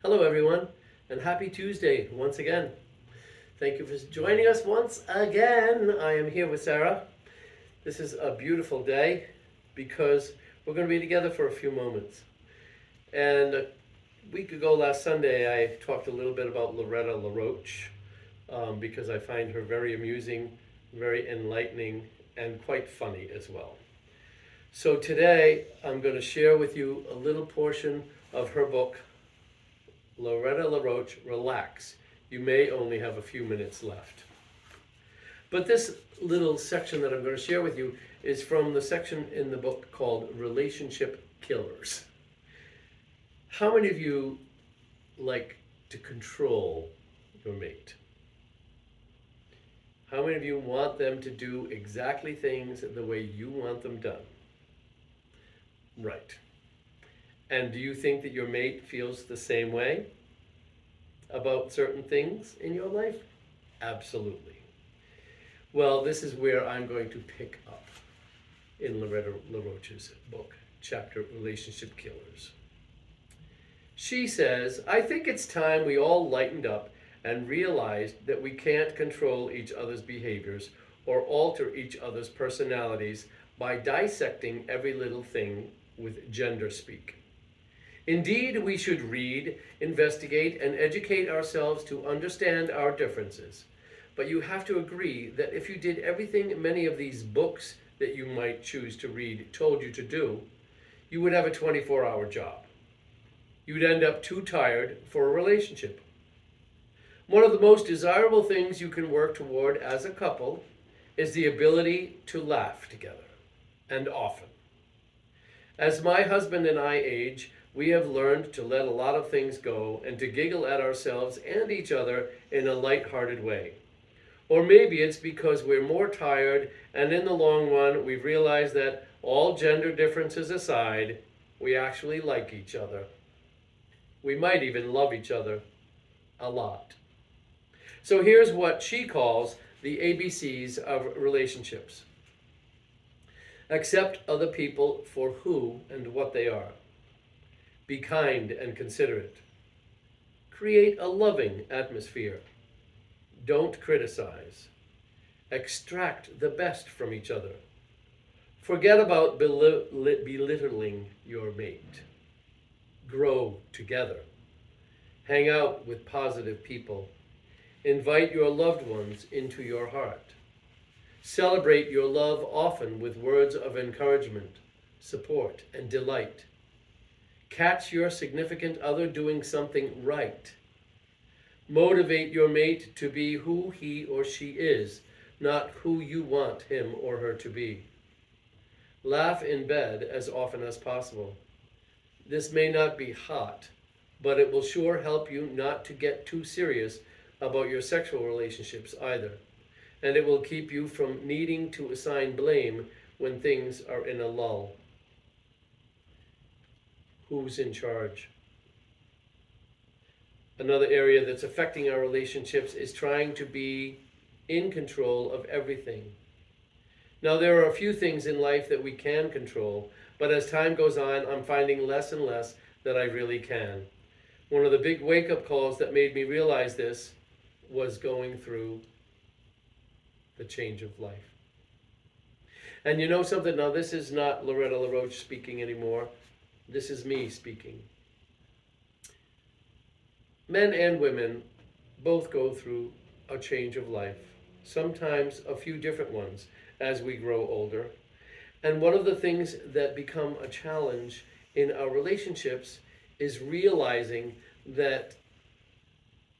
Hello, everyone, and happy Tuesday once again. Thank you for joining us once again. I am here with Sarah. This is a beautiful day because we're going to be together for a few moments. And a week ago, last Sunday, I talked a little bit about Lorretta LaRoche because I find her very amusing, very enlightening, and quite funny as well. So today, I'm going to share with you a little portion of her book, Lorretta LaRoche, Relax. You may only have a few minutes left. But this little section that I'm going to share with you is from the section in the book called Relationship Killers. How many of you like to control your mate? How many of you want them to do exactly things the way you want them done? Right. And do you think that your mate feels the same way about certain things in your life? Absolutely. Well, this is where I'm going to pick up in Lorretta LaRoche's book, chapter Relationship Killers. She says, I think it's time we all lightened up and realized that we can't control each other's behaviors or alter each other's personalities by dissecting every little thing with gender speak. Indeed, we should read, investigate, and educate ourselves to understand our differences. But you have to agree that if you did everything many of these books that you might choose to read told you to do, you would have a 24-hour job. You'd end up too tired for a relationship. One of the most desirable things you can work toward as a couple is the ability to laugh together, and often. As my husband and I age, we have learned to let a lot of things go and to giggle at ourselves and each other in a light-hearted way. Or maybe it's because we're more tired, and in the long run, we've realized that all gender differences aside, we actually like each other. We might even love each other a lot. So here's what she calls the ABCs of relationships. Accept other people for who and what they are. Be kind and considerate. Create a loving atmosphere. Don't criticize. Extract the best from each other. Forget about belittling your mate. Grow together. Hang out with positive people. Invite your loved ones into your heart. Celebrate your love often with words of encouragement, support, and delight. Catch your significant other doing something right. Motivate your mate to be who he or she is, not who you want him or her to be. Laugh in bed as often as possible. This may not be hot, but it will sure help you not to get too serious about your sexual relationships either, and it will keep you from needing to assign blame when things are in a lull. Who's in charge? Another area that's affecting our relationships is trying to be in control of everything. Now, there are a few things in life that we can control, but as time goes on, I'm finding less and less that I really can. One of the big wake-up calls that made me realize this was going through the change of life. And you know something? Now, this is not Lorretta LaRoche speaking anymore. This is me speaking. Men and women both go through a change of life, sometimes a few different ones as we grow older. And one of the things that become a challenge in our relationships is realizing that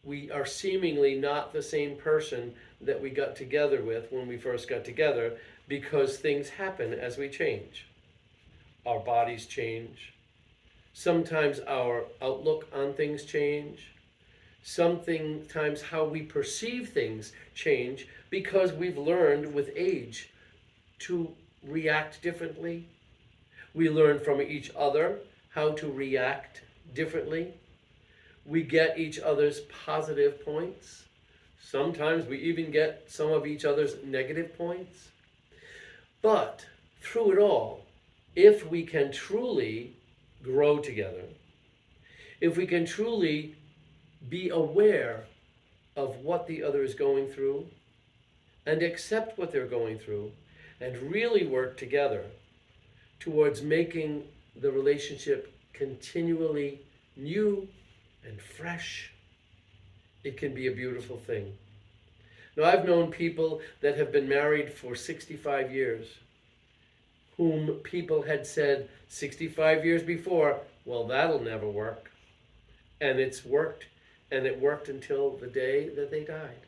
we are seemingly not the same person that we got together with when we first got together, because things happen as we change. Our bodies change. Sometimes our outlook on things change. Sometimes how we perceive things change because we've learned with age to react differently. We learn from each other how to react differently. We get each other's positive points. Sometimes we even get some of each other's negative points. But through it all, if we can truly grow together, if we can truly be aware of what the other is going through and accept what they're going through and really work together towards making the relationship continually new and fresh, it can be a beautiful thing. Now, I've known people that have been married for 65 years, whom people had said 65 years before, well, that'll never work. And it's worked, and it worked until the day that they died.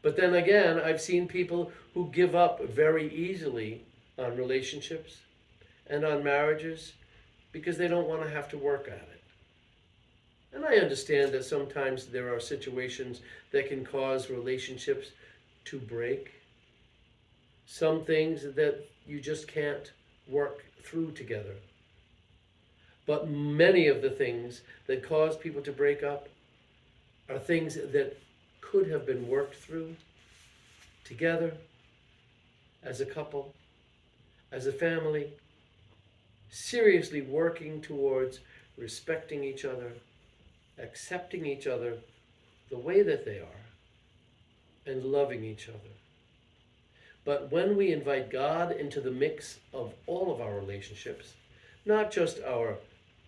But then again, I've seen people who give up very easily on relationships and on marriages because they don't want to have to work at it. And I understand that sometimes there are situations that can cause relationships to break. Some things that you just can't work through together. But many of the things that cause people to break up are things that could have been worked through together, as a couple, as a family, seriously working towards respecting each other, accepting each other the way that they are, and loving each other. But when we invite God into the mix of all of our relationships, not just our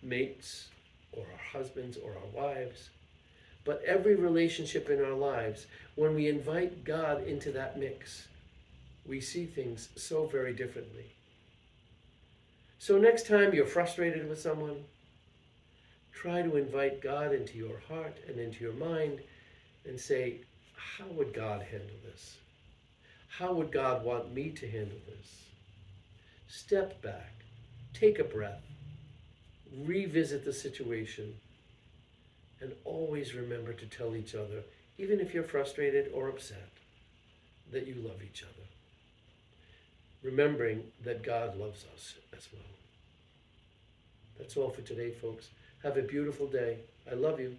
mates or our husbands or our wives, but every relationship in our lives, when we invite God into that mix, we see things so very differently. So next time you're frustrated with someone, try to invite God into your heart and into your mind and say, how would God handle this? How would God want me to handle this? Step back, take a breath, revisit the situation, and always remember to tell each other, even if you're frustrated or upset, that you love each other. Remembering that God loves us as well. That's all for today, folks. Have a beautiful day. I love you.